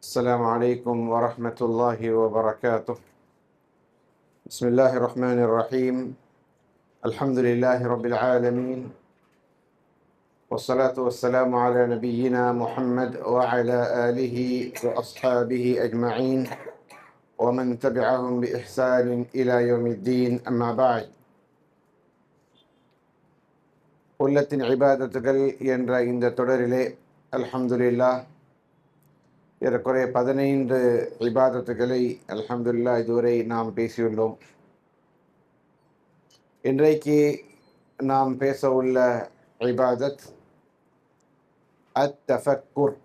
السلام عليكم ورحمة الله وبركاته. بسم الله الرحمن الرحيم. الحمد لله رب العالمين، والصلاة والسلام على نبينا محمد وعلى آله وأصحابه أجمعين ومن تبعهم بإحسان إلى يوم الدين. أما بعد. உள்ளத்தின் இபாதத்துகள் என்ற இந்த தொடரிலே அல்ஹம்துலில்லாஹ் ஏறக்குறைய 15 இபாதத்துகளை அல்ஹம்துலில்லாஹ் இதுவரை நாம் பேசியுள்ளோம். இன்றைக்கு நாம் பேச உள்ள இபாதத் அத்தஃபக்குர்.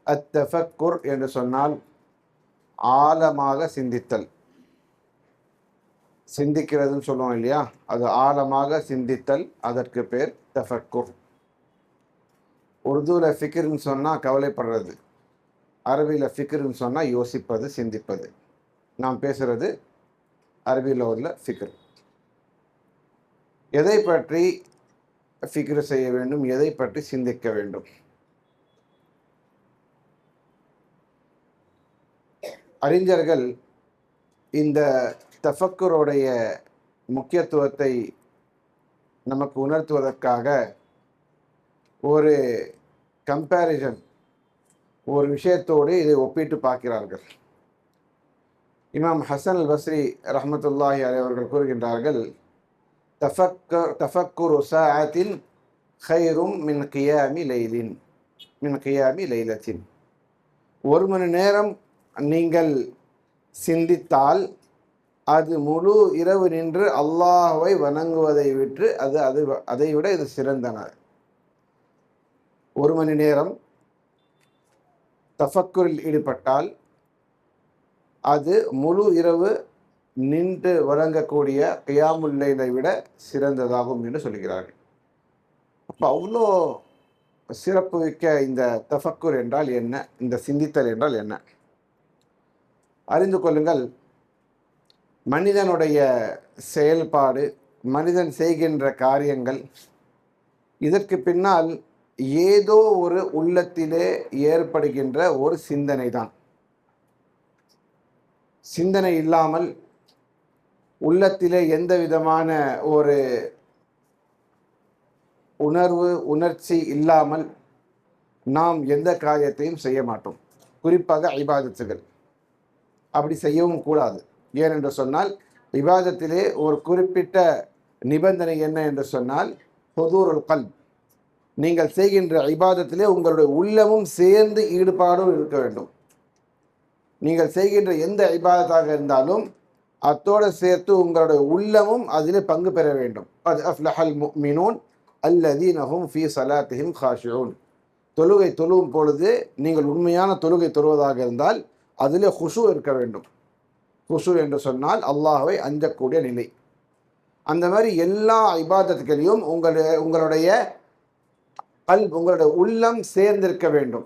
அத்தஃபக்குர் என்று சொன்னால் ஆழமாக சிந்தித்தல். சிந்திக்கிறதுன்னு சொல்லுவோம் இல்லையா, அது ஆழமாக சிந்தித்தல், அதற்கு பேர் தஃபக்குர். உருதுவில் ஃபிக்ர்னு சொன்னால் கவலைப்படுறது, அரபியில் ஃபிக்ர்னு சொன்னால் யோசிப்பது, சிந்திப்பது. நாம் பேசுகிறது அரபியில் உள்ள ஃபிக்ர். எதை பற்றி ஃபிக்ர் செய்ய வேண்டும், எதை பற்றி சிந்திக்க வேண்டும்? அறிஞர்கள் இந்த தஃபக்குருடைய முக்கியத்துவத்தை நமக்கு உணர்த்துவதற்காக ஒரு கம்பேரிசன், ஒரு விஷயத்தோடு இதை ஒப்பிட்டு பார்க்கிறார்கள். இமாம் ஹசன் அல் பஸ்ரி ரஹ்மத்துல்லாஹி அலைஹி அவர்கள் கூறுகின்றார்கள், தஃபக்குரு சாஅத்தின் கைரும் மின் கியாமி லைலின், மின் கியாமி லைலத்தின். ஒரு மணி நேரம் நீங்கள் சிந்தித்தால் அது முழு இரவு நின்று அல்லாஹ்வை வணங்குவதை விட்டு அதை விட இது சிறந்தன. ஒரு மணி நேரம் தஃபக்குரில் ஈடுபட்டால் அது முழு இரவு நின்று வணங்கக்கூடிய கியாமுல் லைலை விட சிறந்ததாகும் என்று சொல்கிறார்கள். அப்போ அவ்வளோ சிறப்பு மிக்க இந்த தஃபக்குர் என்றால் என்ன, இந்த சிந்தித்தல் என்றால் என்ன அறிந்து கொள்ளுங்கள். மனிதனுடைய செயல்பாடு, மனிதன் செய்கின்ற காரியங்கள், இதற்கு பின்னால் ஏதோ ஒரு உள்ளத்திலே ஏற்படுகின்ற ஒரு சிந்தனை தான். சிந்தனை இல்லாமல், உள்ளத்திலே எந்த விதமான ஒரு உணர்ச்சி இல்லாமல் நாம் எந்த காரியத்தையும் செய்ய மாட்டோம். குறிப்பாக இபாதத்துகள் அப்படி செய்யவும் கூடாது. ஏனென்று சொன்னால் இபாதத்திலே ஒரு குறிப்பிட்ட நிபந்தனை என்ன என்று சொன்னால் ஹுதூருல் கல்ப். நீங்கள் செய்கின்ற இபாதத்திலே உங்களுடைய உள்ளமும் சேர்ந்து ஈடுபாடும் இருக்க வேண்டும். நீங்கள் செய்கின்ற எந்த இபாதத்தாக இருந்தாலும் அத்தோடு சேர்த்து உங்களுடைய உள்ளமும் அதிலே பங்கு பெற வேண்டும். கத் அஃப்லஹல் முஃமினூன் அல்லதீன ஹும் ஃபீ ஸலாத்திஹிம் காஷிஊன். தொழுகை தொழுவும் பொழுது நீங்கள் உண்மையான தொழுகை தொழுவதாக இருந்தால் அதிலே ஹுஷு இருக்க வேண்டும். ஹுஷு என்று சொன்னால் அல்லாஹ்வை அஞ்சக்கூடிய நிலை. அந்த மாதிரி எல்லா இபாதத்துகளையும் உங்களுடைய உள்ளம் சேர்ந்திருக்க வேண்டும்.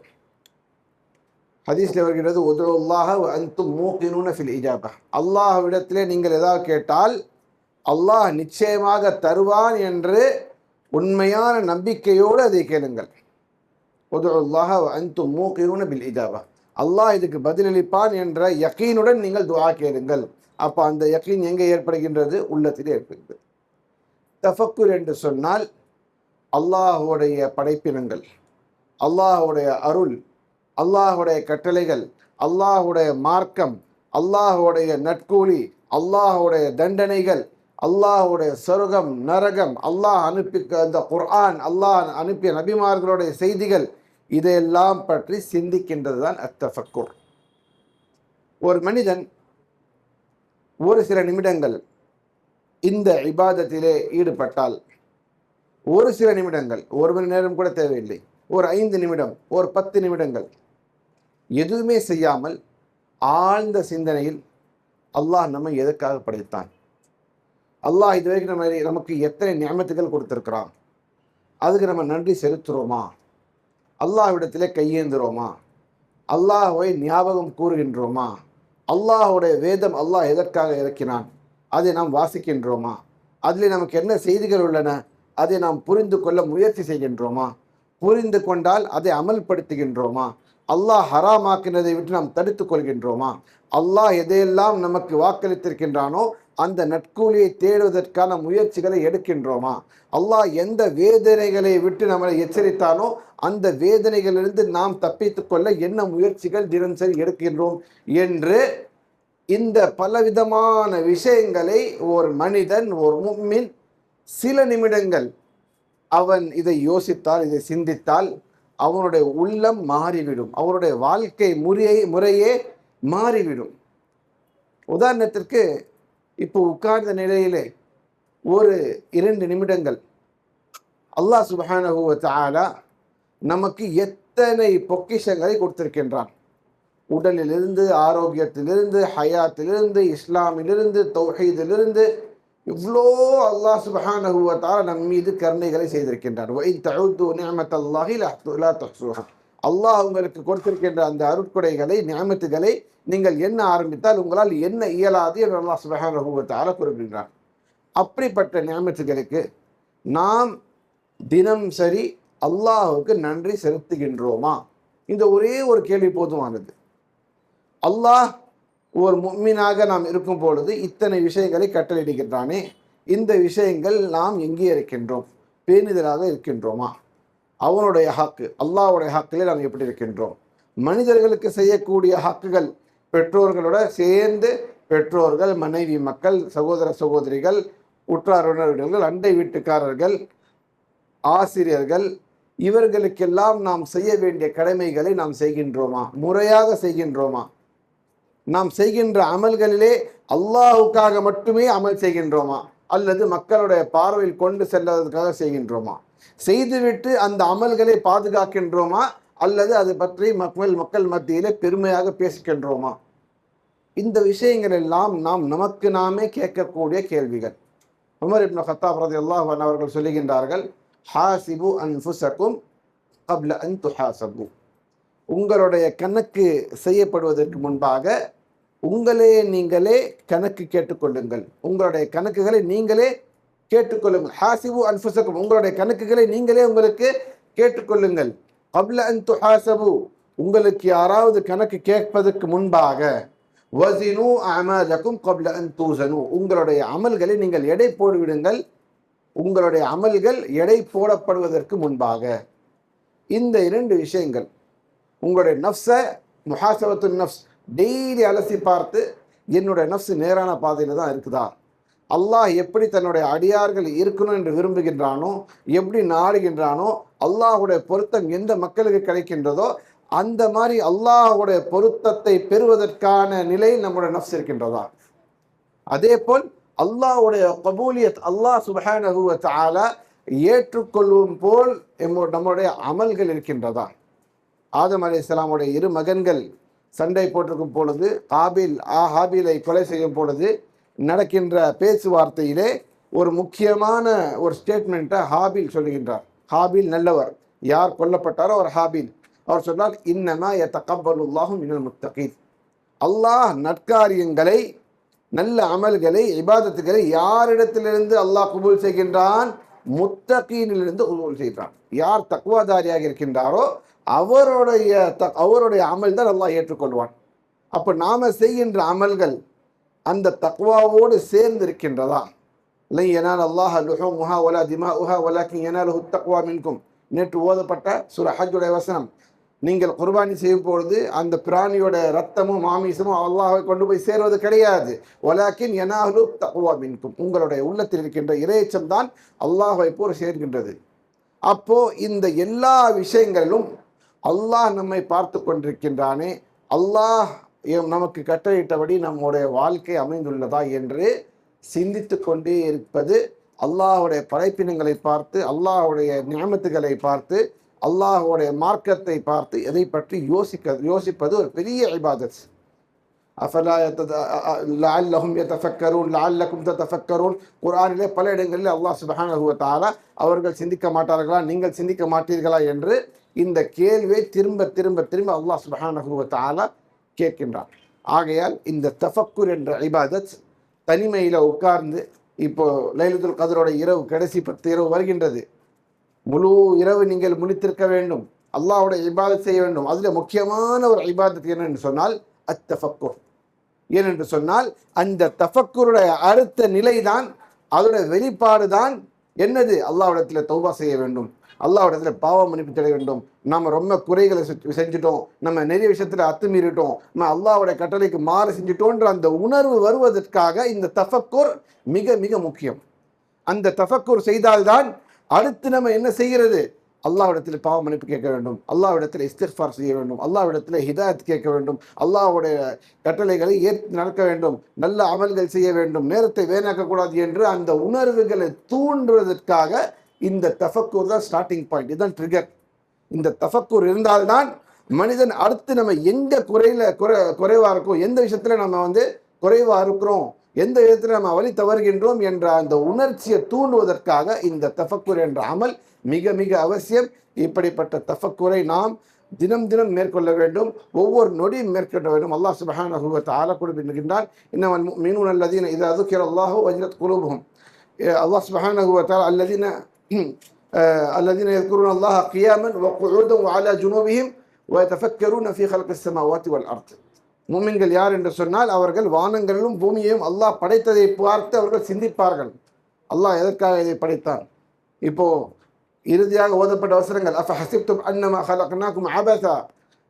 ஹதீஸ்ல வருகிறது, உதுல்லாஹ வ அன்தும் மூகினூன ஃபில் இஜாபா. அல்லாஹ்விடத்திலே நீங்கள் ஏதாவது கேட்டால் அல்லாஹ் நிச்சயமாக தருவான் என்று உண்மையான நம்பிக்கையோடு அதை கேளுங்கள். உதுல்லாஹ வ அன்தும் மூகினூன பில் இஜாபா. அல்லாஹ் இதுக்கு பதிலளிப்பான் என்ற யகீனுடன் நீங்கள் துஆ கேளுங்கள். அப்போ அந்த யகீன் எங்கே ஏற்படுகின்றது? உள்ளத்திலே ஏற்படுகிறது. தஃபக்குர் என்று சொன்னால் அல்லாஹுடைய படைப்பினங்கள், அல்லாஹுடைய அருள், அல்லாஹுடைய கட்டளைகள், அல்லாஹுடைய மார்க்கம், அல்லாஹுடைய நட்கூலி, அல்லாஹுடைய தண்டனைகள், அல்லாஹுடைய சொர்க்கம் நரகம், அல்லாஹ் அனுப்பி அந்த குர்ஆன், அல்லாஹ் அனுப்பிய நபிமார்களுடைய செய்திகள், இதையெல்லாம் பற்றி சிந்திக்கின்றது தான் அத்தஃபக்குர். ஒரு மனிதன் ஒரு சில நிமிடங்கள் இந்த இபாதத்திலே ஈடுபட்டால், ஒரு சில நிமிடங்கள், ஒரு மணி நேரம் கூட தேவையில்லை, ஒரு 5 நிமிடம், ஒரு 10 நிமிடங்கள் எதுவுமே செய்யாமல் ஆழ்ந்த சிந்தனையில் அல்லாஹ் நம்மை எதற்காக படைத்தான், அல்லாஹ் இதுவரைக்கும் நமக்கு எத்தனை நியமத்துகள் கொடுத்திருக்கிறான், அதுக்கு நம்ம நன்றி செலுத்துகிறோமா, அல்லாஹ்விடத்திலே கையேந்துறோமா, அல்லாஹ்வை ஞாபகம் கூறுகின்றோமா, அல்லாஹுடைய வேதம் அல்லாஹ் எதற்காக இறக்கினான் அதை நாம் வாசிக்கின்றோமா, அதில் நமக்கு என்ன செய்திகள் உள்ளன அதை நாம் புரிந்து கொள்ள முயற்சி செய்கின்றோமா, புரிந்து கொண்டால் அதை அமல்படுத்துகின்றோமா, அல்லாஹ் ஹராமாக்கினதை விட்டு நாம் தடுத்துக் கொள்கின்றோமா? அல்லாஹ் எதையெல்லாம் நமக்கு வாக்களித்திருக்கின்றானோ அந்த நட்கூலியை தேடுவதற்கான முயற்சிகளை எடுக்கின்றோமா? அல்லாஹ் எந்த வேதனைகளை விட்டு நம்மளை எச்சரித்தானோ அந்த வேதனைகளிலிருந்து நாம் தப்பித்துக் கொள்ள என்ன முயற்சிகள் தினசரி எடுக்கின்றோம் என்று இந்த பலவிதமான விஷயங்களை ஒரு மனிதன், ஒரு முஃமின் சில நிமிடங்கள் அவன் இதை யோசித்தால், இதை சிந்தித்தால் அவனுடைய உள்ளம் மாறிவிடும், அவருடைய வாழ்க்கை முறையே மாறிவிடும். உதாரணத்திற்கு இப்போ உட்கார்ந்த நிலையிலே ஒரு 2 நிமிடங்கள் அல்லாஹ் சுப்ஹானஹு வ தஆலா நமக்கு எத்தனை பொக்கிஷங்களை கொடுத்திருக்கின்றான். உடலிலிருந்து, ஆரோக்கியத்திலிருந்து, ஹயாத்திலிருந்து, இஸ்லாமிலிருந்து, தௌஹீதிலிருந்து இவ்வளோ அல்லாஹ் சுப்ஹானஹு வ தஆலா நம் மீது கருணைகளை செய்திருக்கின்றார். வ இன் தஉது நிஅமத்தல்லாஹி லா துஹ்ஸூஹா. அல்லாஹ் உங்களுக்கு கொடுத்திருக்கின்ற அந்த அருட்கொடைகளை, நிஅமத்துகளை நீங்கள் எண்ண ஆரம்பித்தால் உங்களால் என்ன இயலாது என்று அல்லாஹ் சுப்ஹானஹு வ தஆலா குறிப்பிடுகிறார். அப்படிப்பட்ட நிஅமத்துகளுக்கு நாம் தினம் சரி அல்லாஹுக்கு நன்றி செலுத்துகின்றோமா? இந்த ஒரே ஒரு கேள்வி போதுமானது. அல்லாஹ் ஒரு முஃமினாக நாம் இருக்கும் பொழுது இத்தனை விஷயங்களை கட்டளையிடுகின்றானே, இந்த விஷயங்கள் நாம் எங்கே இருக்கின்றோம்? பேணுதலாக இருக்கின்றோமா? அவனுடைய ஹக்கு, அல்லாஹ்வுடைய ஹக்கிலே நாம் எப்படி இருக்கின்றோம்? மனிதர்களுக்கு செய்யக்கூடிய ஹக்குகள், பெற்றோர்களோட சேர்ந்து பெற்றோர்கள், மனைவி, மக்கள், சகோதர சகோதரிகள், உற்றார் உறவினர்கள், அண்டை வீட்டுக்காரர்கள், ஆசிரியர்கள், இவர்களுக்கெல்லாம் நாம் செய்ய வேண்டிய கடமைகளை நாம் செய்கின்றோமா? முறையாக செய்கின்றோமா? நாம் செய்கின்ற அமல்களிலே அல்லாஹுக்காக மட்டுமே அமல் செய்கின்றோமா? அல்லது மக்களுடைய பார்வையில் கொண்டு செல்வதற்காக செய்கின்றோமா? செய்துவிட்டு அந்த அமல்களை பாதுகாக்கின்றோமா? அல்லது அது பற்றி மக்கள் மத்தியிலே பெருமையாக பேசுகின்றோமா? இந்த விஷயங்கள் எல்லாம் நாம் நமக்கு நாமே கேட்கக்கூடிய கேள்விகள். உமர் இப்னு கத்தாப் ரலியல்லாஹு அன்ஹு அவர்கள் சொல்லுகின்றார்கள், ஹாசிபு அன்ஃபுஸக்கும் கப்ல அன் துஹாசபு. உங்களுடைய கணக்கு செய்யப்படுவதற்கு முன்பாக நீங்களே கணக்கு கேட்டுக்கொள்ளுங்கள். உங்களுடைய கணக்குகளை நீங்களே கேட்டுக்கொள்ளுங்கள். ஹாசிபு அன்ஃபுஸக்கும், உங்களுடைய கணக்குகளை நீங்களே உங்களுக்கு கேட்டுக்கொள்ளுங்கள். கப்ல அன் துஹாசபு, உங்களுக்கு யாராவது கணக்கு கேட்பதற்கு முன்பாக வஸினு அமாலக்கும் கப்ல அன் தூஸனு, உங்களுடைய அமல்களை நீங்கள் எடை போடுவிடுங்கள். உங்களுடைய அமல்கள் எடை போடப்படுவதற்கு முன்பாக. இந்த 2 விஷயங்கள், உங்களுடைய நஃப்ஸை முஹாசபத்து நஃப்ஸ் டெய்லி அலசி பார்த்து, என்னுடைய நஃப்ஸ் நேரான பாதையில் தான் இருக்குதா? அல்லாஹ் எப்படி தன்னுடைய அடியார்கள் இருக்கணும் என்று விரும்புகின்றானோ, எப்படி நாடுகின்றானோ, அல்லாஹுடைய பொருத்தம் எந்த மக்களுக்கு கிடைக்கின்றதோ அந்த மாதிரி அல்லாஹுடைய பொருத்தத்தை பெறுவதற்கான நிலையில் நம்முடைய நஃப்ஸ் இருக்கின்றதா? அதே போல் அல்லாஹுடைய கபூலியத், அல்லாஹ் சுப்ஹானஹு வ தஆலா ஏற்றுக்கொள்ளும் போல் நம்முடைய அமல்கள் இருக்கின்றதா? ஆதம் அலைஹிஸ்ஸலாமுடைய 2 மகன்கள் சண்டை போட்டிருக்கும் பொழுது, ஹாபீலை கொலை செய்யும் பொழுது நடக்கின்ற பேச்சுவார்த்தையிலே ஒரு முக்கியமான ஒரு ஸ்டேட்மெண்ட்டை ஹாபீல் சொல்லுகின்றார். ஹாபீல் நல்லவர், யார் கொல்லப்பட்டாரோ அவர் ஹாபீல். அவர் சொன்னார், இன்னமா யதகப்பலுல்லாஹு மினல் முத்தகீன். அல்லாஹ் நற்காரியங்களை, நல்ல அமல்களை, இபாதத்துகளை யாரிடத்திலிருந்து அல்லாஹ் கபூல் செய்கின்றான்? முத்தகீனிலிருந்து கபூல் செய்கிறான். யார் தக்வாதாரியாக இருக்கின்றாரோ அவருடைய அமல் தான் அல்லாஹ் ஏற்றுக்கொள்வான். அப்போ நாம செய்கின்ற அமல்கள் அந்த தக்வாவோடு சேர்ந்து இருக்கின்றதா? லை யனால் அல்லாஹ் லுஹூமுஹா வலா திமாஉஹா வலாக்கின் யனாலுஹு தக்வா மின்கும். நேற்று ஓதப்பட்ட சூரா ஹஜ்ஜுடைய வசனம். நீங்கள் குர்பானி செய்யும் பொழுது அந்த பிராணியோட ரத்தமும் மாமிசமும் அல்லாஹ்வை கொண்டு போய் சேர்வது கிடையாது. வலாக்கின் யனாலு தக்வா மின்கும், உங்களுடைய உள்ளத்தில் இருக்கின்ற இறையச்சம் தான் அல்லாஹ்வை போல் சேர்கின்றது. அப்போ இந்த எல்லா விஷயங்களிலும் அல்லாஹ் நம்மை பார்த்து கொண்டிருக்கின்றானே, அல்லாஹ் நமக்கு கட்டளையிட்டபடி நம்முடைய வாழ்க்கை அமைந்துள்ளதா என்று சிந்தித்து கொண்டே இருப்பது, அல்லாஹுடைய படைப்பினங்களை பார்த்து, அல்லாஹுடைய நியமத்துகளை பார்த்து, அல்லாஹுடைய மார்க்கத்தை பார்த்து எதை பற்றி யோசிப்பது ஒரு பெரிய இபாதத். அஃபலா லஅல்லஹும் யதஃபக்கரூன் லஅல்லக்கும் ததஃபக்கரூன். குர்ஆனிலே பல இடங்களில் அல்லாஹ் சுப்ஹானஹு வ தஆலா அவர்கள் சிந்திக்க மாட்டார்களா, நீங்கள் சிந்திக்க மாட்டீர்களா என்று இந்த கேள்வியை திரும்ப திரும்ப திரும்ப அல்லாஹ் சுப்ஹானஹு வ தஆலா கேட்கின்றான். ஆகையால் இந்த தஃபக்குர் என்ற இபாதத் தனிமையில் உட்கார்ந்து, இப்போ லைலத்துல் கத்ரோட இரவு, கடைசி 10 இரவு வருகின்றது. முழு இரவு நீங்கள் முழித்திருக்க வேண்டும். அல்லாஹ்வுடைய இபாதத் செய்ய வேண்டும். அதில் முக்கியமான ஒரு இபாதத் என்னென்று சொன்னால் அத்தஃபக்குர். ஏனென்று சொன்னால் அந்த தஃபக்குருடைய அடுத்த நிலைதான், அதோட வெளிப்பாடு தான் என்னது? அல்லாஹ்விடத்தில் தௌபா செய்ய வேண்டும், அல்லாஹ்விடத்தில் பாவ மன்னிப்பு தேட வேண்டும். நம்ம ரொம்ப குறைகளை செஞ்சுட்டோம், நம்ம நிறைய விஷயத்தில் அத்துமீறிட்டோம், நம்ம அல்லாஹ்வுடைய கட்டளைக்கு மாறு செஞ்சுட்டோன்ற அந்த உணர்வு வருவதற்காக இந்த தஃபக்குர் மிக மிக முக்கியம். அந்த தஃபக்குர் செய்தால்தான் அடுத்து நம்ம என்ன செய்கிறது? அல்லாஹ்விடத்தில் பாவ மன்னிப்பு கேட்க வேண்டும், அல்லாஹ்விடத்தில் இஸ்திக்ஃபார் செய்ய வேண்டும், அல்லாஹ்விடத்தில் ஹிதாயத் கேட்க வேண்டும், அல்லாஹ்வுடைய கட்டளைகளை ஏற்று நடக்க வேண்டும், நல்ல அமல்கள் செய்ய வேண்டும், நேரத்தை வீணாக்கக்கூடாது என்று அந்த உணர்வுகளை தூண்டுவதற்காக இந்த தஃபக்குர் தான் ஸ்டார்டிங் பாயிண்ட், இதுதான் ட்ரிகர். இந்த தஃபக்குர் இருந்தால்தான் மனிதன் அடுத்து நம்ம எங்கே குறைவாக இருக்கோம், எந்த விஷயத்தில் நம்ம குறைவாக இருக்கிறோம், எந்த விதத்தில் நம்ம வழி தவறுகின்றோம் என்ற அந்த உணர்ச்சியை தூண்டுவதற்காக இந்த தஃபக்குர் என்ற அமல் மிக மிக அவசியம். இப்படிப்பட்ட தஃபக்குரை நாம் தினம் தினம் மேற்கொள்ள வேண்டும், ஒவ்வொரு நொடியும் மேற்கொள்ள வேண்டும். அல்லாஹ் சுப்ஹானஹு வ தஆலா குறிப்பிடுகின்றான், இன்னமல் முஃமினூன அல்லதீன இதா ذுக்கிரல்லாஹு வஜலத் குலூபுஹும். அல்லாஹ் சுப்ஹானஹு வ தஆலா அல்லதீன யذ்குரூன அல்லாஹ கியாமன் வ குஊதன் வ அலா ஜுனூபிஹிம் வ யதஃபக்கரூன ஃபீ ஹல்கிஸ் ஸமாவாத்தி வல் அர்த். முஃமின்கள் யார் என்று சொன்னால், அவர்கள் வானங்களிலும் பூமியையும் அல்லாஹ் படைத்ததை பார்த்து அவர்கள் சிந்திப்பார்கள், அல்லாஹ் எதற்காக இதை படைத்தான். இப்போ இறுதியாக ஓதப்பட்ட வசனங்கள், அஃப ஹஸிப்தும் அன்னமா ஹலக்னாகும் அபஸா,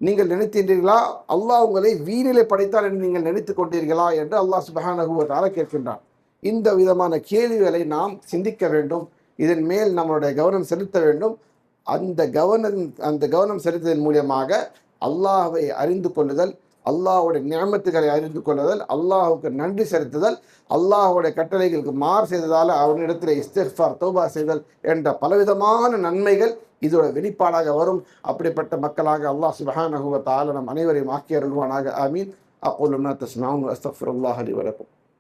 நீங்கள் நினைத்தீர்களா அல்லாஹ் உங்களை வீணிலே படைத்தார் என்று நீங்கள் நினைத்து கொண்டீர்களா என்று அல்லாஹ் சுப்ஹானஹு வ தஆலா கேட்கின்றான். இந்த விதமான கேள்விகளை நாம் சிந்திக்க வேண்டும், இதன் மேல் நம்மளுடைய கவனம் செலுத்த வேண்டும். அந்த கவனம் செலுத்துவதன் மூலியமாக அல்லாஹ்வை அறிந்து கொள்ளுதல், அல்லாஹ்வுடைய நிஅமத்துகளை அறிந்து கொள்ளுதல், அல்லாஹ்வுக்கு நன்றி செலுத்துதல், அல்லாஹ்வுடைய கட்டளைகளுக்கு மாறு செய்ததால் அவனிடத்தில் இஸ்திக்ஃபார் தௌபா செய்தல் என்ற பலவிதமான நன்மைகள் இதோட வெளிப்பாடாக வரும். அப்படிப்பட்ட மக்களாக அல்லாஹ் சுப்ஹானஹு வ தஆலா நம் அனைவரையும் ஆக்கி அருள்வானாக. ஆமீன். அக்கூலு மா தஸ்மஊன் வ அஸ்தக்ஃபிருல்லாஹ லி வ லக்கும்.